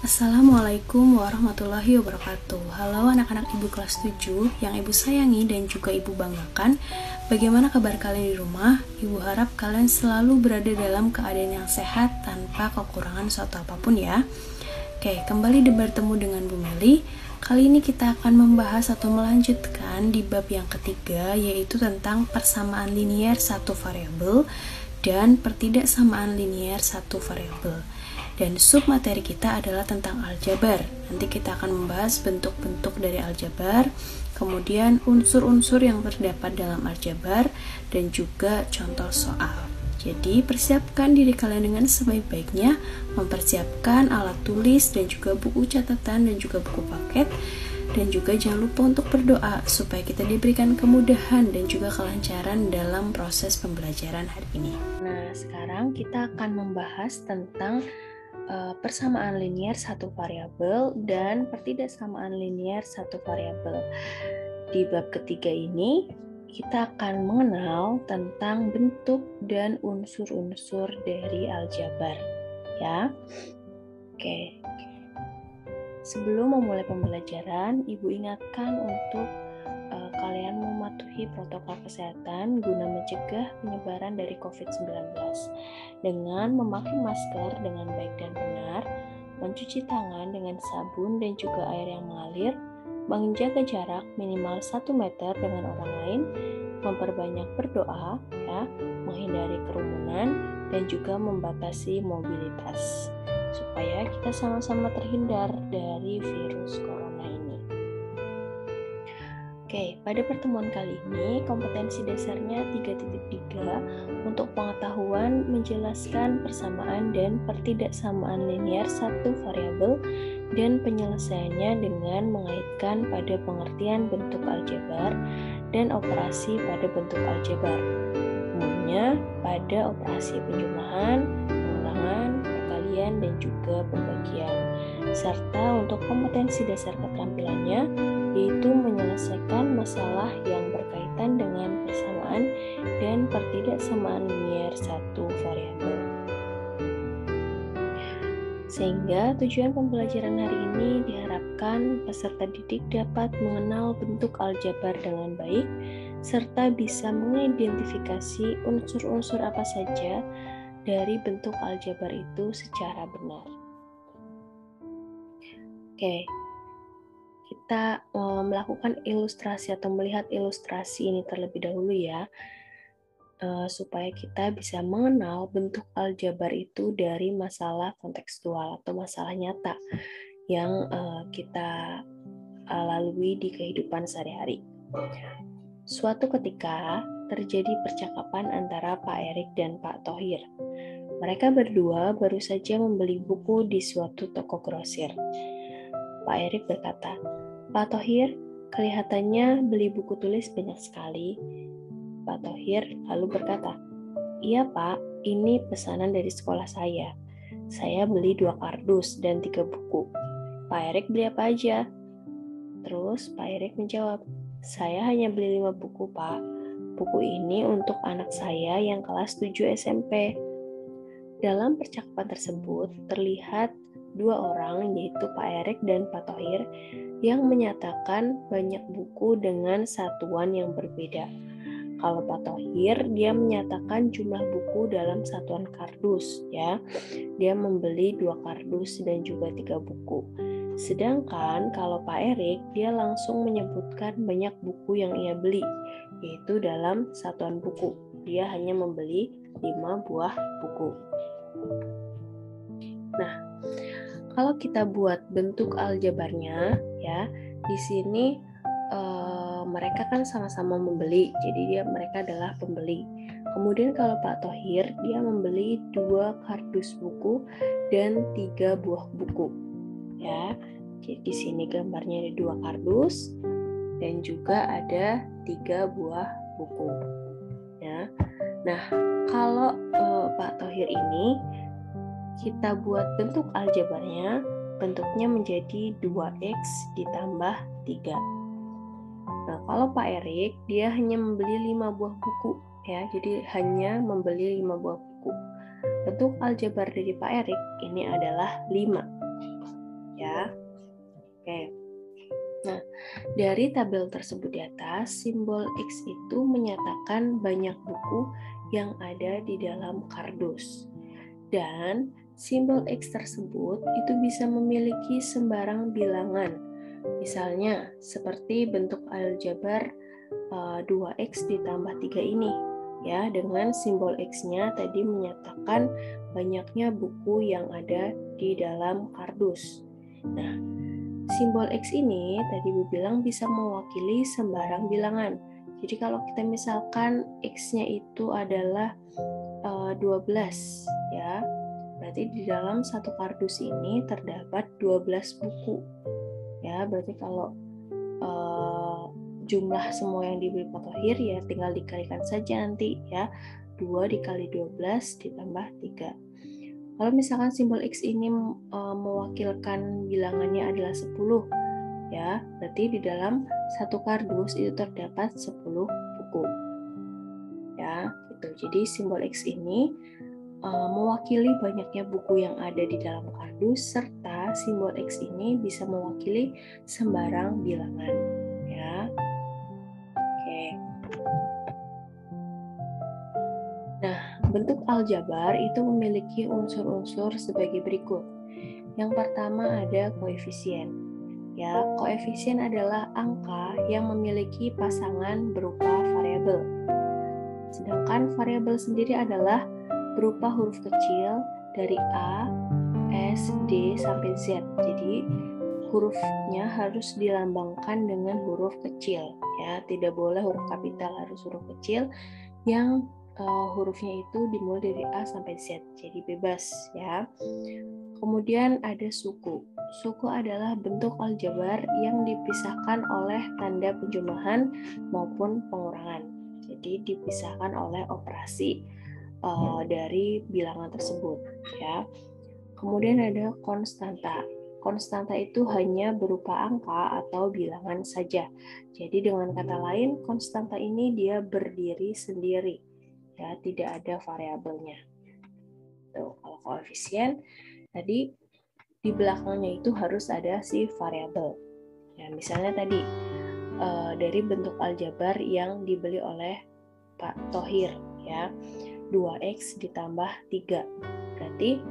Assalamualaikum warahmatullahi wabarakatuh. Halo anak-anak ibu kelas 7 yang ibu sayangi dan juga ibu banggakan. Bagaimana kabar kalian di rumah? Ibu harap kalian selalu berada dalam keadaan yang sehat tanpa kekurangan suatu apapun ya. Oke, kembali bertemu dengan Bu Meli. Kali ini kita akan membahas atau melanjutkan di bab yang ketiga, yaitu tentang persamaan linier satu variabel dan pertidaksamaan linier satu variabel. Dan submateri kita adalah tentang aljabar. Nanti kita akan membahas bentuk-bentuk dari aljabar, kemudian unsur-unsur yang terdapat dalam aljabar, dan juga contoh soal. Jadi persiapkan diri kalian dengan sebaik-baiknya, mempersiapkan alat tulis dan juga buku catatan dan juga buku paket. Dan juga jangan lupa untuk berdoa supaya kita diberikan kemudahan dan juga kelancaran dalam proses pembelajaran hari ini. Nah, sekarang kita akan membahas tentang persamaan linier satu variabel dan pertidaksamaan linier satu variabel. Di bab ketiga ini kita akan mengenal tentang bentuk dan unsur-unsur dari aljabar, ya. Oke. Sebelum memulai pembelajaran, Ibu ingatkan untuk kalian mematuhi protokol kesehatan guna mencegah penyebaran dari COVID-19 dengan memakai masker dengan baik dan benar, mencuci tangan dengan sabun dan juga air yang mengalir, menjaga jarak minimal 1 meter dengan orang lain, memperbanyak berdoa, ya, menghindari kerumunan, dan juga membatasi mobilitas supaya kita sama-sama terhindar dari virus corona ini. Oke, pada pertemuan kali ini kompetensi dasarnya 3.3 untuk pengetahuan menjelaskan persamaan dan pertidaksamaan linier satu variabel dan penyelesaiannya dengan mengaitkan pada pengertian bentuk aljabar dan operasi pada bentuk aljabar. Umumnya pada operasi penjumlahan, pengulangan, perkalian, dan juga pembagian. Serta untuk kompetensi dasar keterampilannya yaitu menyelesaikan masalah yang berkaitan dengan persamaan dan pertidaksamaan linier satu variabel. Sehingga tujuan pembelajaran hari ini diharapkan peserta didik dapat mengenal bentuk aljabar dengan baik serta bisa mengidentifikasi unsur-unsur apa saja dari bentuk aljabar itu secara benar. Oke. Kita melakukan ilustrasi atau melihat ilustrasi ini terlebih dahulu ya, supaya kita bisa mengenal bentuk aljabar itu dari masalah kontekstual atau masalah nyata yang kita lalui di kehidupan sehari-hari. Suatu ketika terjadi percakapan antara Pak Erik dan Pak Thohir. Mereka berdua baru saja membeli buku di suatu toko grosir. Pak Erik berkata, "Pak Thohir, kelihatannya beli buku tulis banyak sekali." Pak Thohir lalu berkata, "Iya Pak, ini pesanan dari sekolah saya. Saya beli 2 kardus dan 3 buku. Pak Erik beli apa aja?" Terus Pak Erik menjawab, "Saya hanya beli 5 buku Pak. Buku ini untuk anak saya yang kelas 7 SMP. Dalam percakapan tersebut terlihat 2 orang yaitu Pak Erik dan Pak Thohir yang menyatakan banyak buku dengan satuan yang berbeda. Kalau Pak Thohir dia menyatakan jumlah buku dalam satuan kardus ya. Dia membeli 2 kardus dan juga 3 buku. Sedangkan kalau Pak Erik dia langsung menyebutkan banyak buku yang ia beli yaitu dalam satuan buku. Dia hanya membeli 5 buah buku. Nah, kalau kita buat bentuk aljabarnya ya, di sini mereka kan sama-sama membeli, jadi mereka adalah pembeli. Kemudian kalau Pak Thohir dia membeli 2 kardus buku dan 3 buah buku. Ya. Jadi di sini gambarnya ada 2 kardus dan juga ada 3 buah buku. Ya. Nah, kalau Pak Thohir ini kita buat bentuk aljabarnya, bentuknya menjadi 2x ditambah 3. Nah, kalau Pak Erik, dia hanya membeli 5 buah buku, ya, jadi hanya membeli 5 buah buku. Bentuk aljabar dari Pak Erik ini adalah 5. Oke. Nah, dari tabel tersebut di atas, simbol X itu menyatakan banyak buku yang ada di dalam kardus. Dan simbol X tersebut itu bisa memiliki sembarang bilangan. Misalnya, seperti bentuk aljabar 2X ditambah 3 ini. Ya, dengan simbol X-nya tadi menyatakan banyaknya buku yang ada di dalam kardus. Nah, simbol X ini tadi Bu bilang bisa mewakili sembarang bilangan. Jadi kalau kita misalkan X-nya itu adalah 12 ya, berarti di dalam satu kardus ini terdapat 12 buku. Ya, berarti kalau jumlah semua yang diberi Pak Thohir ya tinggal dikalikan saja nanti ya. 2 dikali 12 ditambah 3. Kalau misalkan simbol X ini mewakilkan bilangannya adalah 10 ya, berarti di dalam satu kardus itu terdapat 10 buku. Ya, gitu. Jadi simbol X ini mewakili banyaknya buku yang ada di dalam kardus, serta simbol X ini bisa mewakili sembarang bilangan ya. Oke. Nah, bentuk aljabar itu memiliki unsur-unsur sebagai berikut. Yang pertama ada koefisien. Ya, koefisien adalah angka yang memiliki pasangan berupa variabel. Sedangkan variabel sendiri adalah berupa huruf kecil dari A, S, D, sampai Z. Jadi hurufnya harus dilambangkan dengan huruf kecil. Ya, tidak boleh huruf kapital, harus huruf kecil yang hurufnya itu dimulai dari A sampai Z. Jadi bebas ya. Kemudian ada suku. Suku adalah bentuk aljabar yang dipisahkan oleh tanda penjumlahan maupun pengurangan. Jadi dipisahkan oleh operasi dari bilangan tersebut ya. Kemudian ada konstanta. Konstanta itu hanya berupa angka atau bilangan saja. Jadi dengan kata lain, konstanta ini dia berdiri sendiri ya, tidak ada variabelnya. Tuh, kalau koefisien tadi di belakangnya itu harus ada si variabel. Ya, misalnya tadi dari bentuk aljabar yang dibeli oleh Pak Thohir ya, 2x ditambah 3. Berarti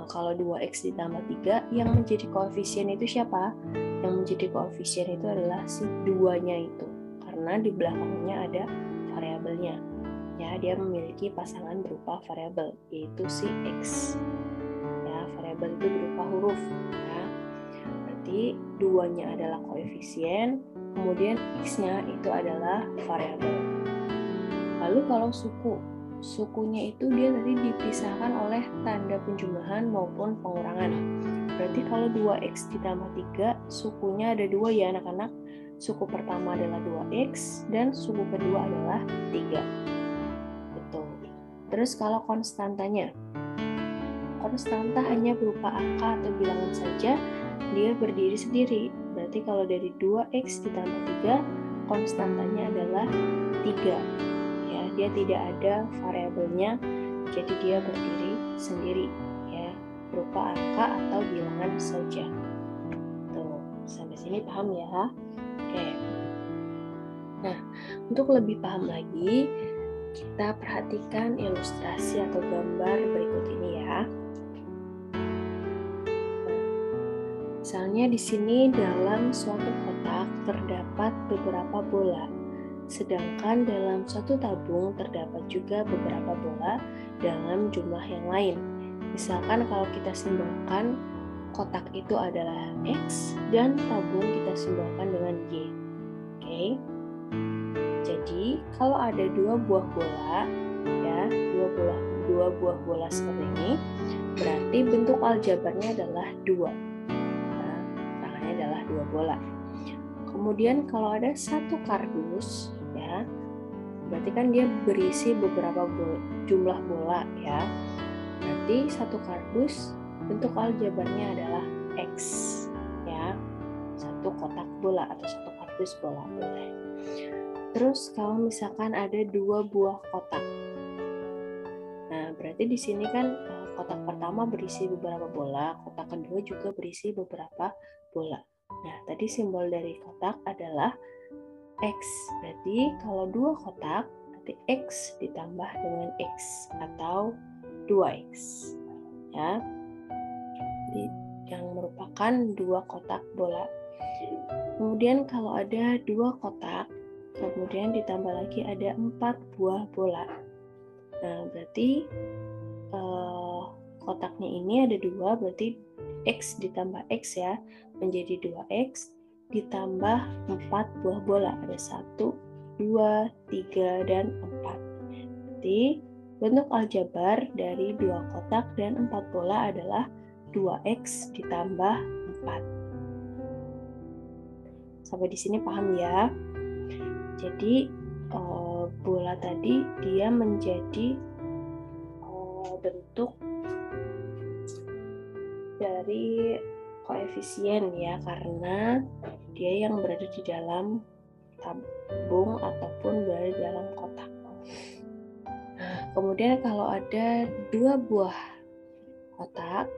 kalau 2x ditambah 3 yang menjadi koefisien itu siapa? Yang menjadi koefisien itu adalah si 2-nya itu, karena di belakangnya ada variabelnya. Ya, dia memiliki pasangan berupa variabel, yaitu si x. Ya, variabel itu berupa huruf. Ya. Berarti 2-nya adalah koefisien, kemudian x-nya itu adalah variabel. Lalu kalau suku, sukunya itu dia tadi dipisahkan oleh tanda penjumlahan maupun pengurangan. Berarti kalau 2x ditambah 3, sukunya ada 2 ya anak-anak. Suku pertama adalah 2x dan suku kedua adalah 3. Betul. Terus kalau konstantanya, konstanta hanya berupa angka atau bilangan saja, dia berdiri sendiri. Berarti kalau dari 2x ditambah 3, konstantanya adalah 3. Ya, dia tidak ada variabelnya, jadi dia berdiri sendiri ya, berupa angka atau bilangan saja. Tuh, sampai sini paham ya? Oke. Nah, untuk lebih paham lagi, kita perhatikan ilustrasi atau gambar berikut ini ya. Misalnya di sini dalam suatu kotak terdapat beberapa bola. Sedangkan dalam satu tabung terdapat juga beberapa bola dalam jumlah yang lain. Misalkan kalau kita simbolkan kotak itu adalah X dan tabung kita simbolkan dengan Y. Oke. Jadi kalau ada dua buah bola, ya, dua buah bola seperti ini, berarti bentuk aljabarnya adalah 2. Nah, tangannya adalah 2 bola. Kemudian kalau ada satu kardus, ya, berarti kan dia berisi beberapa jumlah bola, ya. Berarti satu kardus bentuk aljabarnya adalah X, ya. Satu kotak bola atau satu kardus bola boleh. Terus kalau misalkan ada 2 buah kotak, nah berarti di sini kan kotak pertama berisi beberapa bola, kotak kedua juga berisi beberapa bola. Nah, tadi simbol dari kotak adalah X. Berarti kalau dua kotak, nanti X ditambah dengan X atau 2X. Ya. Jadi, yang merupakan dua kotak bola. Kemudian kalau ada dua kotak, kemudian ditambah lagi ada 4 buah bola. Nah, berarti kotaknya ini ada dua, berarti X ditambah X ya, menjadi 2X ditambah 4 buah bola. Ada 1, 2, 3, dan 4. Berarti bentuk aljabar dari dua kotak dan 4 bola adalah 2X ditambah 4. Sampai di sini paham ya? Jadi bola tadi dia menjadi bentuk dari koefisien ya, karena dia yang berada di dalam tabung ataupun berada di dalam kotak. Nah, kemudian kalau ada dua buah kotak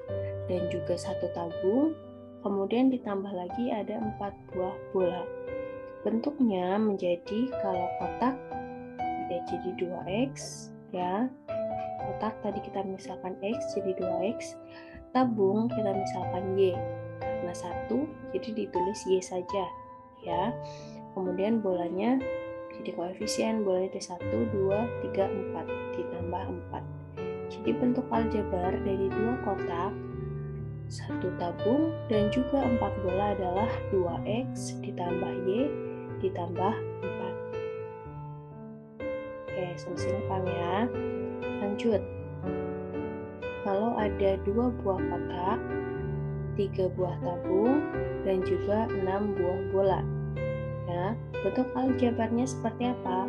dan juga satu tabung, kemudian ditambah lagi ada 4 buah bola. Bentuknya menjadi, kalau kotak dia jadi 2X ya. Kotak tadi kita misalkan X jadi 2X. Tabung kita misalkan Y. Karena 1 jadi ditulis Y saja ya. Kemudian bolanya jadi koefisien, bolanya itu 1, 2, 3, 4 ditambah 4. Jadi bentuk aljabar dari dua kotak, satu tabung dan juga 4 bola adalah 2X ditambah Y ditambah 4. Oke, sampai sini paham ya. Lanjut. Kalau ada 2 buah kotak, 3 buah tabung, dan juga 6 buah bola. Ya, bentuk aljabarnya seperti apa?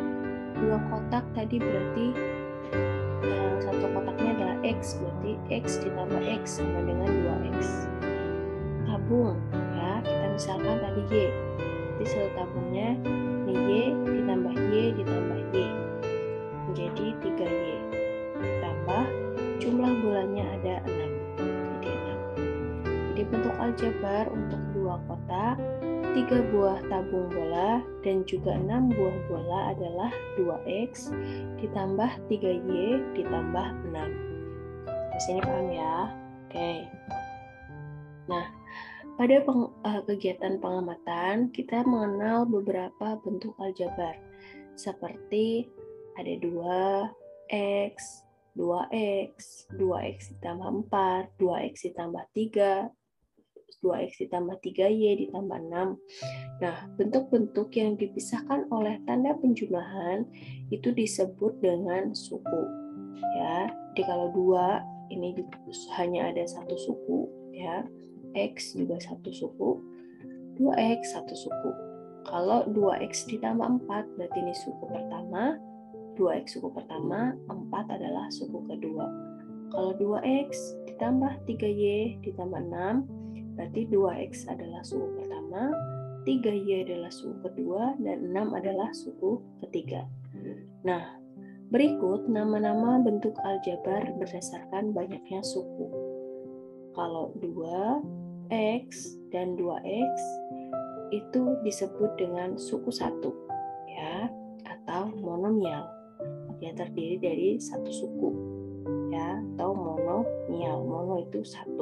2 kotak tadi berarti satu kotaknya adalah X, berarti X ditambah X sama dengan 2X. Tabung, ya, kita misalkan tadi Y. Jadi satu tabungnya ini Y ditambah Y ditambah Y menjadi 3Y. Ditambah jumlah bolanya ada 6. Jadi 6. Jadi bentuk aljabar untuk 2 kotak, 3 buah tabung bola, dan juga 6 buah bola adalah 2X ditambah 3Y ditambah 6. Di sini paham ya? Oke. Nah, pada kegiatan pengamatan, kita mengenal beberapa bentuk aljabar, seperti ada 2X, 2X, 2X ditambah 4, 2X ditambah 3, 2X ditambah 3Y ditambah 6. Nah, bentuk-bentuk yang dipisahkan oleh tanda penjumlahan itu disebut dengan suku. Ya, jadi kalau 2 ini hanya ada satu suku, ya. X juga satu suku, 2X satu suku. Kalau 2X ditambah 4 berarti ini suku pertama, 2X suku pertama, 4 adalah suku kedua. Kalau 2X ditambah 3Y ditambah 6 berarti 2X adalah suku pertama, 3Y adalah suku kedua, dan 6 adalah suku ketiga. Nah, berikut nama-nama bentuk aljabar berdasarkan banyaknya suku. Kalau 2X dan 2X itu disebut dengan suku 1 ya, atau monomial. Dia terdiri dari satu suku ya, atau monomial. Mono itu 1.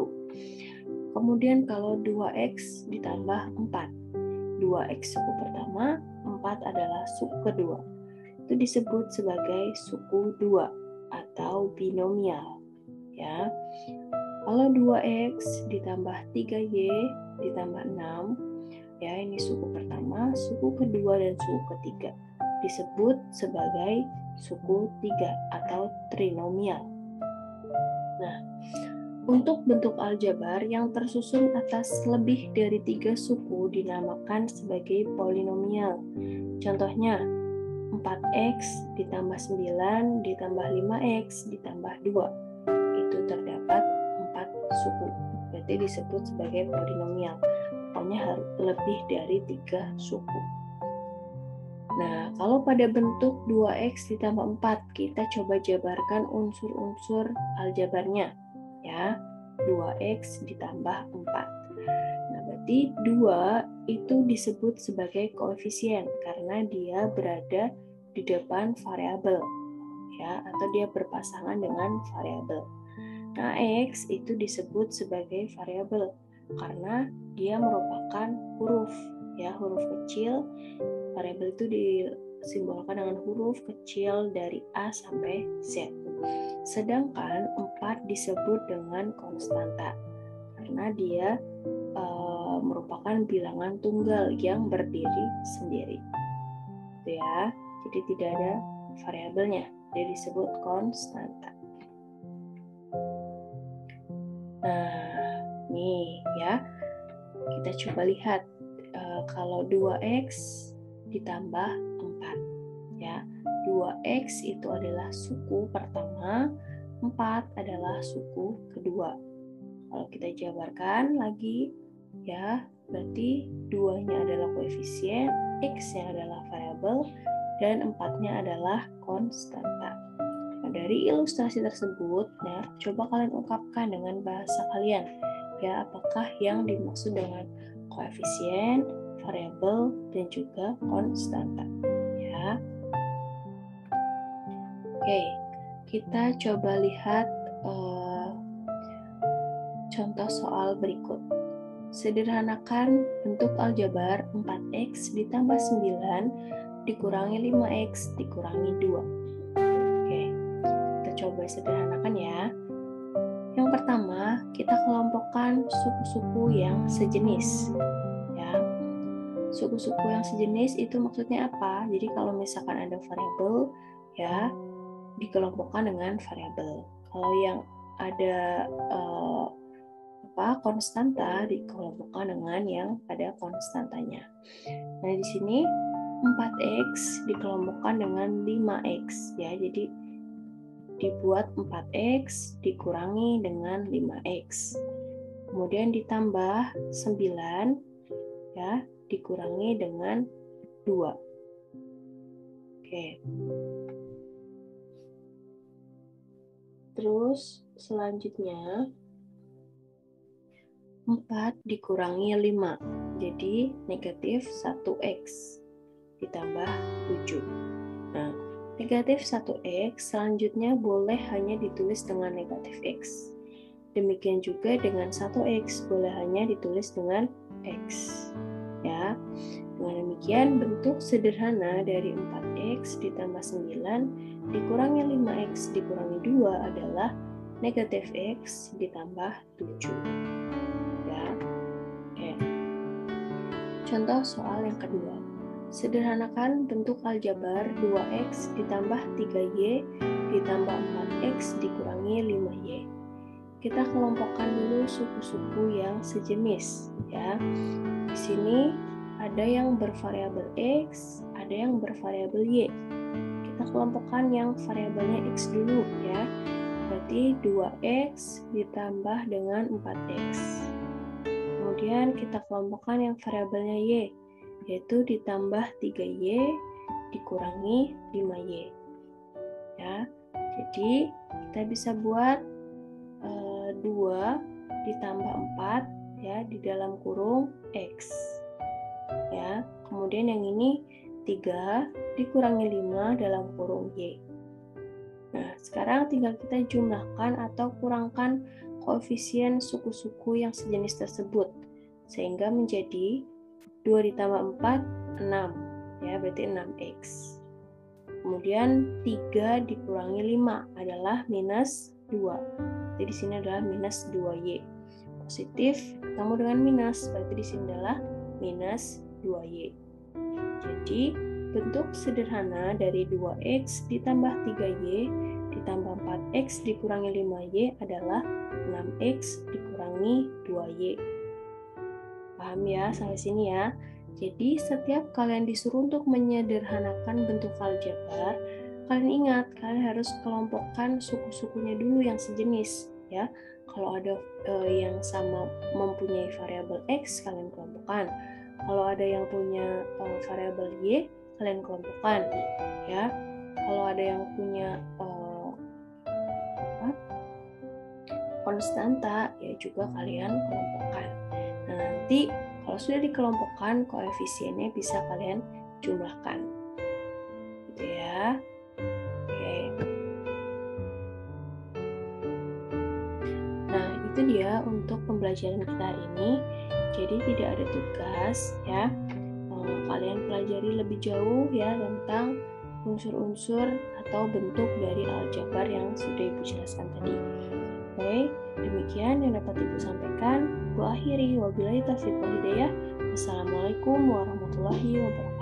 Kemudian kalau 2X ditambah 4, 2X suku pertama, 4 adalah suku kedua. Itu disebut sebagai suku 2 atau binomial ya. Kalau 2X ditambah 3Y ditambah 6, ya ini suku pertama, suku kedua, dan suku ketiga. Disebut sebagai suku 3 atau trinomial. Nah, untuk bentuk aljabar yang tersusun atas lebih dari 3 suku dinamakan sebagai polinomial. Contohnya, 4X ditambah 9 ditambah 5X ditambah 2. Itu terdapat 4 suku. Berarti disebut sebagai polinomial. Pokoknya harus lebih dari 3 suku. Nah, kalau pada bentuk 2X ditambah 4, kita coba jabarkan unsur-unsur aljabarnya. Ya, 2X ditambah 4. Nah, berarti Berarti 2 itu disebut sebagai koefisien karena dia berada di depan variabel, ya, atau dia berpasangan dengan variabel. Nah, X itu disebut sebagai variabel karena dia merupakan huruf, ya, huruf kecil. Variabel itu disimbolkan dengan huruf kecil dari A sampai Z. Sedangkan 4 disebut dengan konstanta karena dia merupakan bilangan tunggal yang berdiri sendiri. Itu ya. Jadi tidak ada variabelnya. Dia disebut konstanta. Nah, nih ya. Kita coba lihat kalau 2X ditambah 4, ya. 2X itu adalah suku pertama, 4 adalah suku kedua. Kalau kita jabarkan lagi, ya, berarti 2-nya adalah koefisien, X-nya adalah variabel, dan 4-nya adalah konstanta. Nah, dari ilustrasi tersebut, nah, coba kalian ungkapkan dengan bahasa kalian, ya, apakah yang dimaksud dengan koefisien, variabel, dan juga konstanta, ya. Oke, kita coba lihat contoh soal berikut. Sederhanakan bentuk aljabar 4X ditambah 9 dikurangi 5X dikurangi 2. Oke, kita coba sederhanakan ya. Yang pertama, kita kelompokkan suku-suku yang sejenis. Ya, suku-suku yang sejenis itu maksudnya apa? Jadi kalau misalkan ada variabel, ya, dikelompokkan dengan variabel. Kalau yang ada konstanta dikelompokkan dengan yang pada konstantanya. Nah, di sini 4X dikelompokkan dengan 5X, ya. Jadi dibuat 4X dikurangi dengan 5X. Kemudian ditambah 9, ya, dikurangi dengan 2. Oke. Terus selanjutnya 4 dikurangi 5, jadi negatif 1X ditambah 7. Nah, negatif 1X selanjutnya boleh hanya ditulis dengan negatif X. Demikian juga dengan 1X boleh hanya ditulis dengan X. Ya, dengan demikian bentuk sederhana dari 4X ditambah 9 dikurangi 5X dikurangi 2 adalah negatif X ditambah 7. Contoh soal yang kedua. Sederhanakan bentuk aljabar 2X ditambah 3Y ditambah 4X dikurangi 5Y. Kita kelompokkan dulu suku-suku yang sejenis, ya. Di sini ada yang bervariabel X, ada yang bervariabel Y. Kita kelompokkan yang variabelnya X dulu, ya. Berarti 2X ditambah dengan 4X. Kemudian kita kelompokkan yang variabelnya Y, yaitu ditambah 3Y dikurangi 5Y. Ya, jadi kita bisa buat 2 ditambah 4, ya, di dalam kurung X. Ya, kemudian yang ini 3 dikurangi 5 dalam kurung Y. Nah, sekarang tinggal kita jumlahkan atau kurangkan koefisien suku-suku yang sejenis tersebut sehingga menjadi 2 ditambah 4 6, ya, berarti 6X. Kemudian 3 dikurangi 5 adalah minus 2. Jadi di sini adalah minus 2Y. Positif ketemu dengan minus, berarti di sini adalah minus 2Y. Jadi bentuk sederhana dari 2X ditambah 3Y ditambah 4X dikurangi 5Y adalah 6X dikurangi 2Y. Paham ya sampai sini ya? Jadi setiap kalian disuruh untuk menyederhanakan bentuk aljabar, kalian ingat kalian harus kelompokkan suku-sukunya dulu yang sejenis, ya. Kalau ada yang sama mempunyai variabel X, kalian kelompokkan. Kalau ada yang punya variabel Y, kalian kelompokkan, ya. Kalau ada yang punya konstanta, ya juga kalian kelompokkan. Nah, nanti Kalau sudah dikelompokkan, koefisiennya bisa kalian jumlahkan. Gitu ya. Oke. Nah, itu dia untuk pembelajaran kita hari ini. Jadi tidak ada tugas ya. Kalian pelajari lebih jauh ya tentang unsur-unsur atau bentuk dari aljabar yang sudah Ibu jelaskan tadi. Baik, demikian yang dapat Ibu sampaikan. Ibu akhiri, wabillahi taufiq wal hidayah. Wassalamualaikum warahmatullahi wabarakatuh.